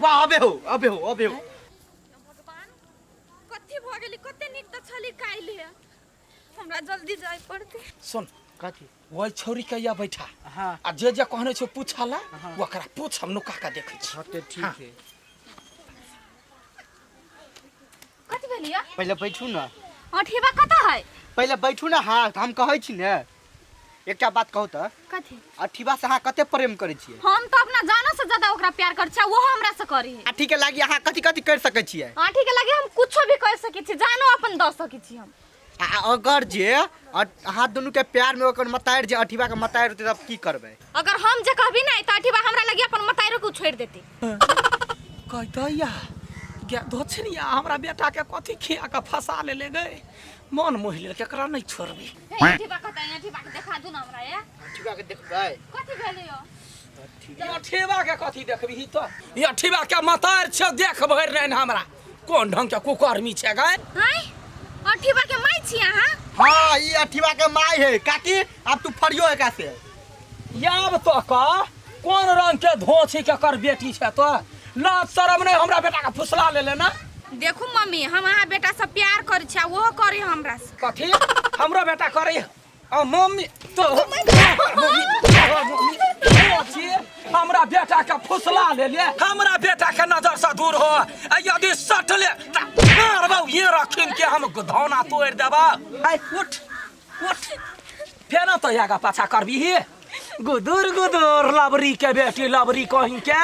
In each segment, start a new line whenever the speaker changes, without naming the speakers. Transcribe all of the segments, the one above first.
वाह अबे हो
भगवान कथी भ गेली कते नीक त छली काइले हमरा जल्दी जाय पड़ते
सुन
कथी
वही छोरी के या बैठा
हाँ
आ जे जे कहने छो पूछला ओकरा पूछ हम नुका के देखै छी
हते ठीक है
कथी भेलिया
पहले बैठू ना
अठीबा कता है
पहले बैठू ना हाँ हम कहै छी ने एकटा बात कहू त
कथी
अठीबा से हाँ कते प्रेम करै छियै
हम तो अपना जानो से ज्यादा ओकरा प्यार कर छै वो हमरा से करी
आठी के लागी अहाँ कथी कथी कर सकै छियै
आठी के लगे हम कुछो भी कर सकै छी जानो अपन द सकै छी हम
अगर जे अहाँ दुनू के प्यार में ओकर मतायर जे अठीबा के मतायर होते तब की करबै
अगर हम जे कहबी नहीं त अठीबा हमरा लगे अपन मतायरो को छोड़ देती
कहतैया गे दोछनिया हमरा बेटा के कथी खिया के फसा ले गए मन मोहिले केकरा नहीं छोड़बी
अठीबा कता अठीबा के देखा दू ना हमरा ए
अठीबा के देखबै
कथी भेलियो
अठीबा के कथी देखबी तो ये अठीबा के मतार छ देख भर नहीं हमरा कोन ढंग के कुकर्मी छे गए
हैं अठीबा के माई छी अहाँ
हाँ ये अठीबा के माई है काकी अब तू फरियो एका से
याब तो का कोन रंग के धोछी के कर बेटी छे तो लाज शरम नहीं हमरा बेटा के फुसला ले लेना
देखू मम्मी हम अहाँ बेटा से प्यार करै छै वो करे हमरा से
कथी हमरो बेटा करे आ मम्मी तो हमरा बेटा के फुसला ले हमरा बेटा के नजर से दूर हो यदि सटले मारबौ ये रखिन के हम धौना तोड़ देबा उठ फेर तो यागा पाछा करबी गुदुर लबरी के बेटी लबरी कहीं के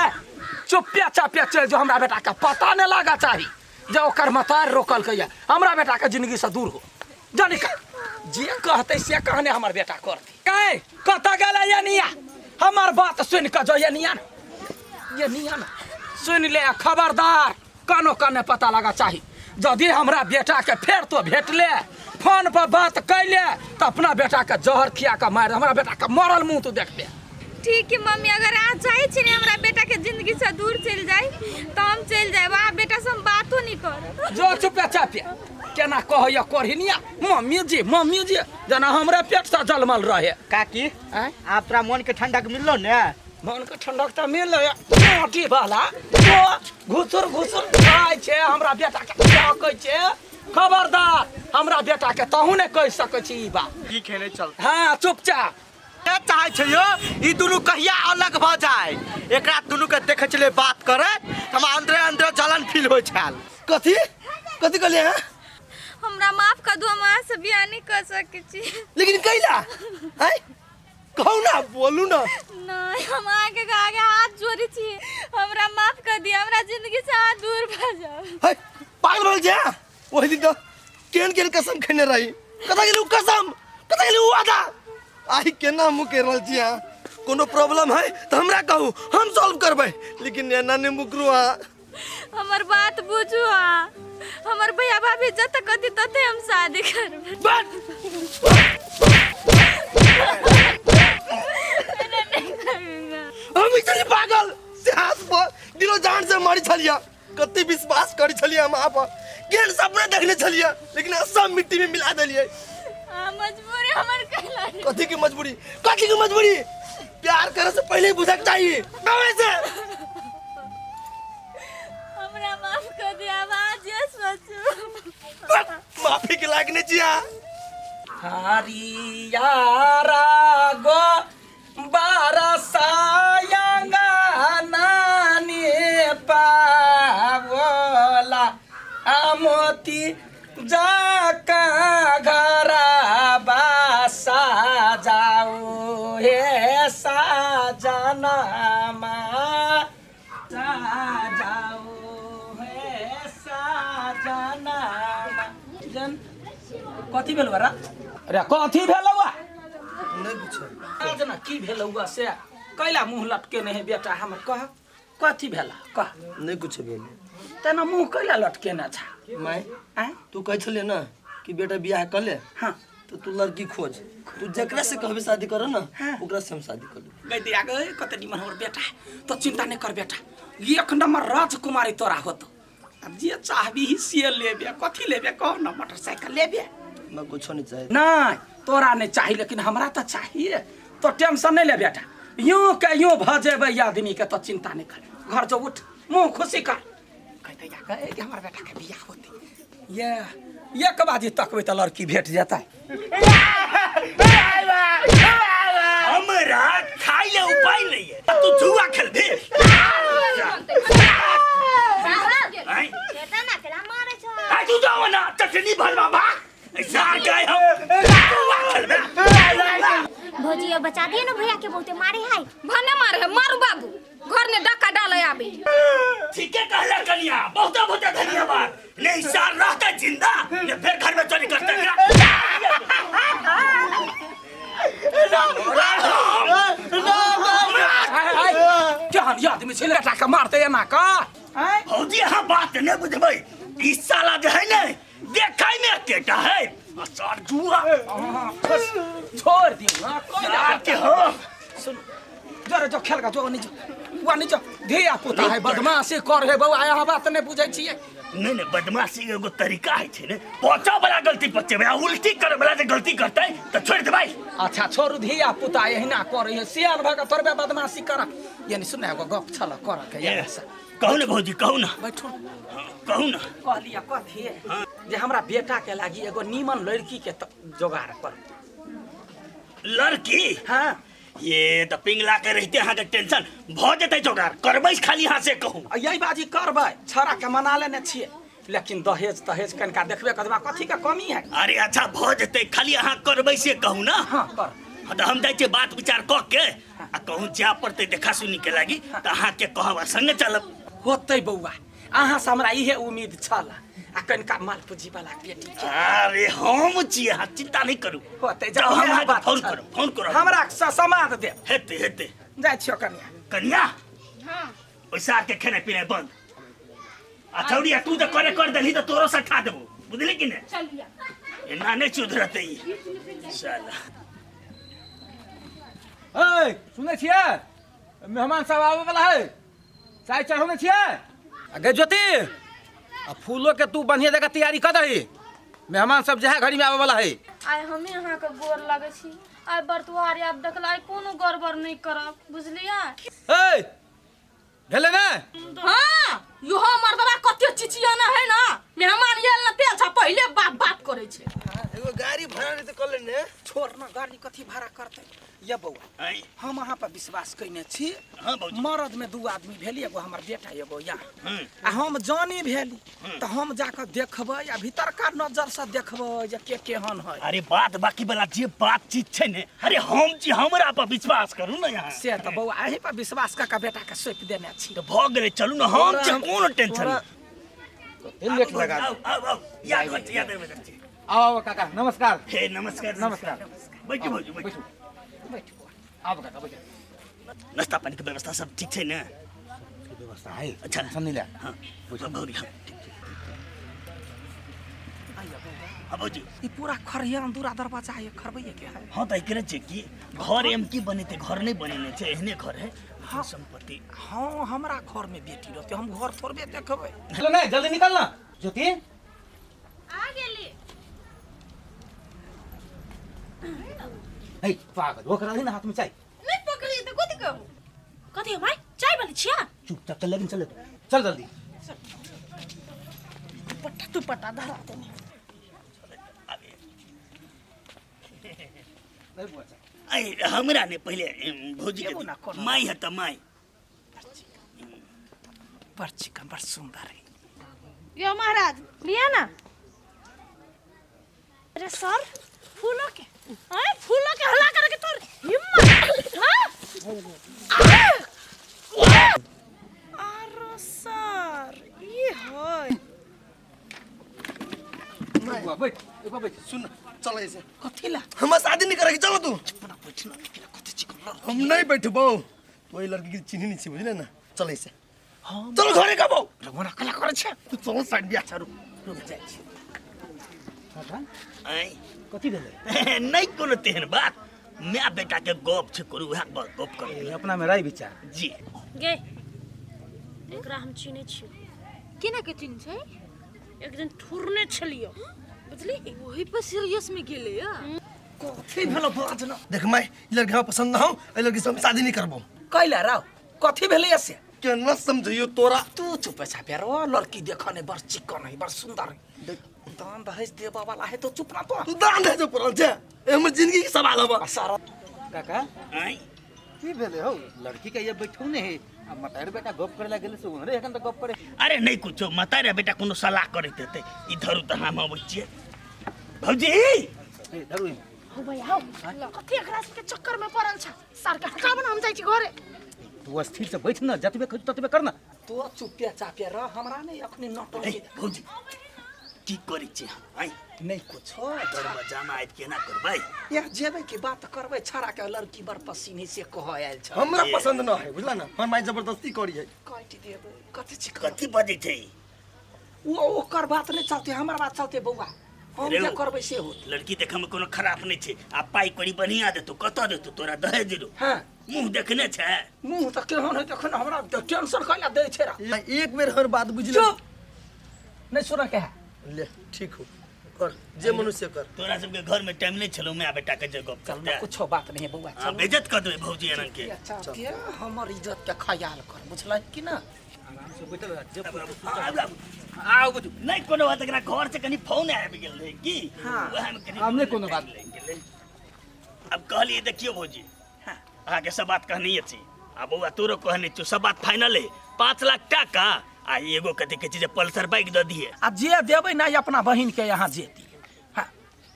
चुप्पे चापे चल जो हमरा बेटा के पता नहीं लगा चाहिए जो ओकर मतार रोकल के हमरा बेटा के जिंदगी से दूर हो जानी का जे कहते से कहने हमर बेटा करती काहे कता गेला ये निया हमर बात सुन के जो ये निया सुन ले खबरदार कानो काने पता लगा चाहिए यदि हमरा बेटा के फेर तो भेटले फोन पर बात कैले तो अपना बेटा के जहर खिया के मार हमरा बेटा के मरल मुंह तो देखबे
ठीक है मम्मी अगर आज चाहे छी ने हमरा बेटा के जिंदगी से दूर चल जाए तो हम चल जाए वहाँ बेटा से हम बातो नहीं कर
जो चुपे चापे केना कहया करहिनिया मम्मी जी जना हमरा पेट से जलमल रहे
काकी आप तोरा मन के ठंडक मिललो ने
मन के ठंडक त मिल मोटी वाला तो घुसुर खाय छे हमरा बेटा के कहै छे खबरदार हमरा बेटा के तहु ने कह सकै छी ई बात
की खेले चल
हां चुपचाप
चाहे छै यो ई दुनू कहिया अलग भ जाए एकरा दुनू के देखे चले बात करे हम अंदर जलन फील होय छाल कथी कहले हैं
हमरा माफ कर दो हम आज से बियाह नहीं कर सके छी
लेकिन कैला हैं कहू ना बोलू ना
नहीं हम आगे हाथ जोड़ी छी हमरा माफ कर दिया हमरा जिंदगी से हाथ दूर भ जाओ
है पागल जा ओही दिन तो केन कसम खने रही कथा गेलू कसम कथा गेलू वादा आई केना मुंह के रहल छी कोनो प्रॉब्लम है तो हमरा कहू हम सॉल्व करबै लेकिन एना ने मुकरुआ
हमर बात बुझू हमर भैया भाभी जत कथी तते हम शादी करबै
हम इतनी पागल से हाथ पर दिलो जान से मारी छलिया कति विश्वास करी छलिया हम आप केन सपना देखले छलिया लेकिन सब मिट्टी में मिला देलिए
मजबूरी हमर कहला
कथी की मजबूरी प्यार करे से पहले ही बुझक चाहिए से
हमरा माफ कर दे आवाज ये सोचू
माफी के लायक नहीं जिया
हरियारा गो बरसायंगा नानी पावला मोती जाका घरा बासा जाओ हे साजनमा जाओ हे साजनमा जन कथी भेल बरा अरे कथी भेलौआ
नहीं कुछ
जना की भेलौआ से कैला मुंह लटके नहीं बेटा हमर कह कथी भेला कह
नहीं कुछ भेल
तना मुंह कैला लटके ना छा
मैं
आ
तू कह छले ना कि बेटा बियाह कर ले
हां
तो तू लड़की खोज तू जकरा से कहबे शादी करो ना ओकरा से हम शादी कर ले
गई दिया गए कते निमन हमर बेटा तो चिंता नहीं कर बेटा एक नंबर राजकुमारी तोरा होतो अब जे चाहबी ही से लेबे कथी लेबे कह ना मोटरसाइकिल लेबे
मैं कुछ नहीं चाहिए
नहीं तोरा नहीं चाहिए लेकिन हमरा तो चाहिए। तो टेंशन नहीं ले बेटा, यूं के यूं भजेबै आदमी के, तो चिंता नहीं कर। घर जो उठ, मुंह खुशी कर, कहते या कहे कि हमारे बेटा के बियाह होती। ये के बाजी तकबै तो लड़की भेट जाता।
हमरा खाई ले उपाय नहीं है, तू जुआ खेल दे। तू जाओ ना, चटनी भरवा भाग। ऐसा गए हम जुआ खेल दे।
भौजी अब बचा दिए ना भैया के बहुते मारे है।
भने मारे है, मारू बाबू, घर में डका डाले आबे।
ठीक है कहला कन्या, बहुत बहुत धन्यवाद। नहीं साल रहता जिंदा, ने फिर घर में चोरी करते क्या?
क्या आदमी से बेटा के मारते है ना का?
भौजी यहाँ बात नहीं बुझबै। इस साला जो है ना, देखै में केटा है, असार जुआ।
छोड़ दियो ना,
यार के हो।
सुन जरा जो खेल का जो नीचे धिया पुता है, बदमाशी कर है बउआ, यहाँ बात नहीं बुझै छियै।
नहीं नहीं, बदमाशी एगो तरीका है छे ने। पहुंचा वाला गलती पच्चे में उल्टी करे वाला जे गलती करते तो छोड़ दे भाई।
अच्छा छोड़ू, धिया पुता एहिना करे है, सियान भगा तोरबे बदमाशी कर। यानी सुन एगो गप छल कर के ये
कहू ना भौजी, कहू ना,
बैठो
कहू ना।
कहलिया कथी जे हमरा बेटा के लागी एगो नीमन लड़की के जोगाड़ कर।
लड़की?
हाँ
ये तो पिंगला के रहते यहाँ के टेंशन भ जेते जोगाड़ करबै, खाली यहाँ से कहू।
यही बाजी करबै, छड़ा के मना लेने छियै, लेकिन दहेज तहेज कनिका देखबे कदमा कथी के कमी है।
अरे अच्छा भ जेते, खाली यहाँ करबै से कहू ना।
हाँ कर।
हाँ तो हम जाए छे बात विचार क के आ कहूँ जा पड़ते देखा सुनी के लागी तो अहाँ के कहब संगे चलब।
होतै बउआ, अहाँ से हमरा इहे उम्मीद छल। आ कनिका माल पूंजी वाला बेटी के।
अरे हम छियै, हाँ चिंता नहीं करू।
होतै
जाओ हम अहाँ के फोन करू, फोन करू।
हमरा समाद दे।
हेते हेते।
जाइ छियो कनिया।
कन्या पैसा के खेने पीने बंद। अथौड़िया तू तो करे कर देली तो तोरो से ठा देबो, बुझली कि ने?
चलिया
एना नहीं सुधरते ई साला।
ए सुने छियै, मेहमान सब आवे वाला है, चाय चढ़ौने छियै। अगे ज्योति, आ फूलों के तू बढ़िया जगह तैयारी कर दही, मेहमान सब जहाँ घड़ी में आवे वाला है।
आइ हमें यहाँ के गोर लगे छी, आइ बर्तुहारी आप देखला, आइ कोनो गड़बड़ नहीं करब, बुझलिया?
ए भेले ने?
हाँ यो मर्दबा कते चिचियाना है ना, मेहमान येल न तेल छ पहिले बात करे छे।
एगो गाड़ी भाड़ा नहीं तो कर लेने।
छोड़ ना, गाड़ी कथी भाड़ा करते। ये बउआ
आई
हम अहाँ पर विश्वास कइने छी।
हां भौजी।
मर्द में दू आदमी भेली, एगो हमर बेटा एगो या
हम्म।
आ हम जानी भेली तो हम जाकर देखबै, या भीतर का नजर से देखबै जे के केहन है।
अरे बात बाकी वाला जे बातचीत छे ने, अरे हम जी हमरा पर विश्वास करू ना यहाँ
से तो बउआ अही पर विश्वास कर के बेटा के सौंप देने छी।
तो भ गेले, चलू ना हम जे कोनो टेंशन
दिल लेट लगा।
आओ याद मत याद में रखिए।
आओ काका, नमस्कार।
हे नमस्कार
नमस्कार।
बैठो भौजी बैठो।
बैठ
आओ काका बैठो।
नाश्ता पानी के व्यवस्था सब ठीक छे ना?
व्यवस्था है,
अच्छा
टेंशन नहीं ले।
हां भौजी हाँ हाँ भौजी।
ई पूरा खरियान दूरा दरवाजा है, खरबैये के है।
हाँ तो एकरे छे कि घर एम की बने थे, घर नहीं बने छे, एहने घर है। हाँ संपत्ति
हाँ हमरा घर में बेटी रहते, हम घर थोड़बे देखबै।
चलो नहीं, जल्दी निकलना। ज्योति
आ गेली।
ए पागल, वो करा दी ना हाथ में चाय।
नहीं पकड़ी तो कथि कहू? कथि हो भाई, चाय वाली छिया?
चुपचाप चल, लेकिन चल चल जल्दी।
पट्टा तू पट्टा धरा देने।
आई हमरा ने पहले भौजी
एगो ना
के
कोनो
माई है त माई
बड़ चिकन बड़ सुंदर है।
यो महाराज लिया ना।
अरे सर फूलों के, अरे फूलों के हला करके तोर हिम्मत, हां? अरे सर ये होय
बउआ बैठ, ए बैठ।
सुन चल ऐसे।
कथी ला
हम शादी नहीं करेगी, चलो तू।
अपना बैठना कथी चिकन
हम नहीं बैठबो, वही लड़की की चिन्ह नहीं छी, बुझले ना? चल ऐसे। चलो घरे का बो।
रघुना कला करे छे।
तू चलो साइड बिया चारू।
रुक जाय छी।
आई
कथी भेले?
नहीं कोनो तेहन बात, मैं बेटा के गप छे करू, वह बात गप कर
अपना में राय विचार।
जी।
गे एकरा हम चिन्हे छियो।
केना के चिन्ह छै?
एक दिन ठुरने छलियो, बुझली?
वही पर सीरियस में गेले या।
कथी भेलो बाज न
देख मैं ई लड़की हमरा पसंद ना हो ई लड़की से हम शादी नहीं करबो
कैला राव कथी भेलै ऐसे
के न समझियो तोरा
तू चुप है प्यार ओ लड़की देखने बड़ चिकन है बड़ सुंदर है दान दहेज देबा वाला है तो चुप ना तो
तू दान दे जो परल छे ए हमर जिंदगी के सवाल हबा
सारा
काका
आइ
की भेले हो लड़की के ये बैठू ने है अब मतार बेटा गप करे लागले से रे एखन त गप करे
अरे नहीं कुछ मतारे बेटा कोनो सलाह करैत हेतै इधर उधर हम अबै छियै भौजी
ए धरु
हो भैया हो कथी एकरा के चक्कर में पड़ल छ सर के हटाबन हम जाइ छी घरे
तू स्थिर से बैठ ना जतबे खज ततबे कर ना
तो चुपिया चापिया रह हमरा नहीं अखनी नटल
ए भौजी की करै छियै आइ
नहीं कुछ हो
दरवाजा में आबि केना करबै
या जेबे की बात करबै छड़ा के लड़की बड़ पसीने से कह आयल छ
हमरा पसंद ना है बुझला ना हम माय जबरदस्ती करिए
काटि देबै कथी छी
कथी बजै छै
वो ओकर बात नहीं चलते हमर बात चलते बौआ हम
रे
जे
ओ।
करबै से होत
लड़की देखै में कोनो खराब नहीं छै आ पाई कड़ी बढ़िया देतौ कतऽ देतौ तोरा दहेज रो
हां
मुंह देखने छै
मुंह त केहन है तखन हमरा टेंशन कैला दै छै रा
एक बेर हर बात बुझ ले
चुप नहीं सुना के है
ले ठीक हो कर जे मनुष्य कर
तोरा सबके घर में टाइम नहीं छलो मैं बेटा के जे गप
चल
करते
ना कुछो बात नहीं है बौआ
हां बेइज्जत कर देबै भौजी एनन के
अच्छा के हमर इज्जत के ख्याल कर बुझला कि ना
आराम से बैठल रह जे
आओ बुझू नहीं कोनो बात एकरा घर से कनी फोन आबि गेल रहे की
हाँ।
वह में कनी
आब नहीं कोनो बात।
अब कहलिए देखियो भौजी अहाँ के सब बात कहनी अछि अब बउआ तोरो कहनी तू सब बात फाइनल है 5 लाख टका आ एगो कथि के चीज पल्सर बाइक द दिए
आ जे देबै ना अपना बहिन के यहाँ जे दी हां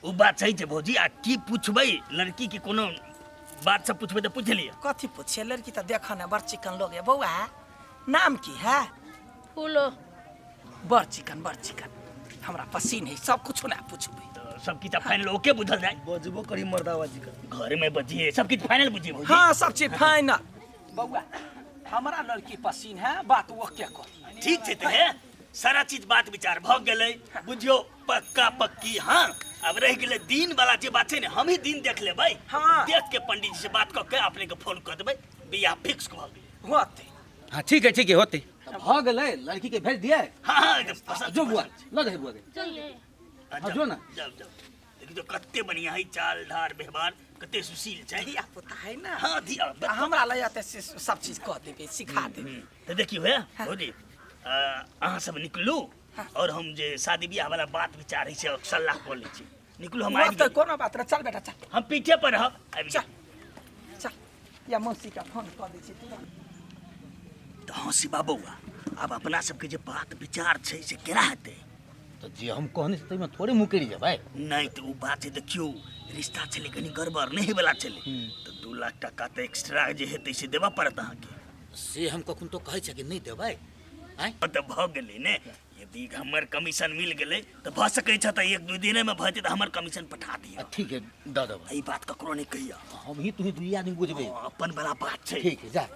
उ बात सही छै भौजी आ की पूछबै लड़की के कोनो बात सब पूछबै त पूछ लिया
कथी पूछे लड़की त देखने बड़ चिकन लोग है बौआ नाम की है
फूलो
बड़ चिकन हमरा पसीन है सब कुछ ना पूछबै
तो सब किछ फाइनल ओके बुझल जाए
बजबो करी मर्दाबाजी कर
घर में बजिए सब किछ फाइनल बुझिए भौजी
हाँ सब चीज फाइनल बौआ हमरा लड़की पसीन है बात ओके कर
ठीक छै ते सारा चीज बात विचार भ गेलै बुझियो पक्का पक्की हाँ अब रह गेलै दिन वाला जे बात छै ने हम ही दिन देख लेबै
हाँ।
देख के पंडित जी से बात क के अपने के फोन कर देबै बियाह फिक्स भ गेलै
होते
हां ठीक है होते भ गेलै लड़की के भेज दिए
हाँ हाँ एकदम पसंद
जो बुआ ल दे बुआ के
जाओ,
जो ना।
जाओ जाओ देखियो तो कत्ते बढ़िया है चाल ढार व्यवहार कत्ते सुशील छै
धिया पुता है ना
हाँ धिया
हमरा लय आते से सब चीज कह देबै सिखा देबै
तो देखियो है भौजी अहाँ सब निकलू और हम जे शादी बियाह वाला बात विचार है से सलाह कर लै छी निकलू हम आबि
तो
गेल
कोनो बात रे चल बेटा चल
हम पीछे पर रहब आबि
चल
गेल
चल या मौसी का फोन कर दै छी तुरंत
तो हाँ शिवा बउआ अब अपना सबके जे बात विचार छै से केना हेतै
तो जे हम कहने से तइमे थोड़े मुकरी जेबै
नहीं तो वो बात है देखियो रिश्ता छले कनी गड़बड़ नहीं वाला छले तो 2 लाख टका तो एक्स्ट्रा जे हेतै से देबा पड़त अहाँ के
से हम कखन तो कहै छै कि नहीं देबै आइ
तो भ गेलै ने यदि हमर कमीशन मिल गेलै तो भ सकै छ त 1-2 दिन में भते त हमर कमीशन पठा दियो
ठीक है द देबै
ई बात ककरो नहीं कहिया
हम ही तू दुई आदमी बुझबै
अपन वाला बात छै
ठीक है जा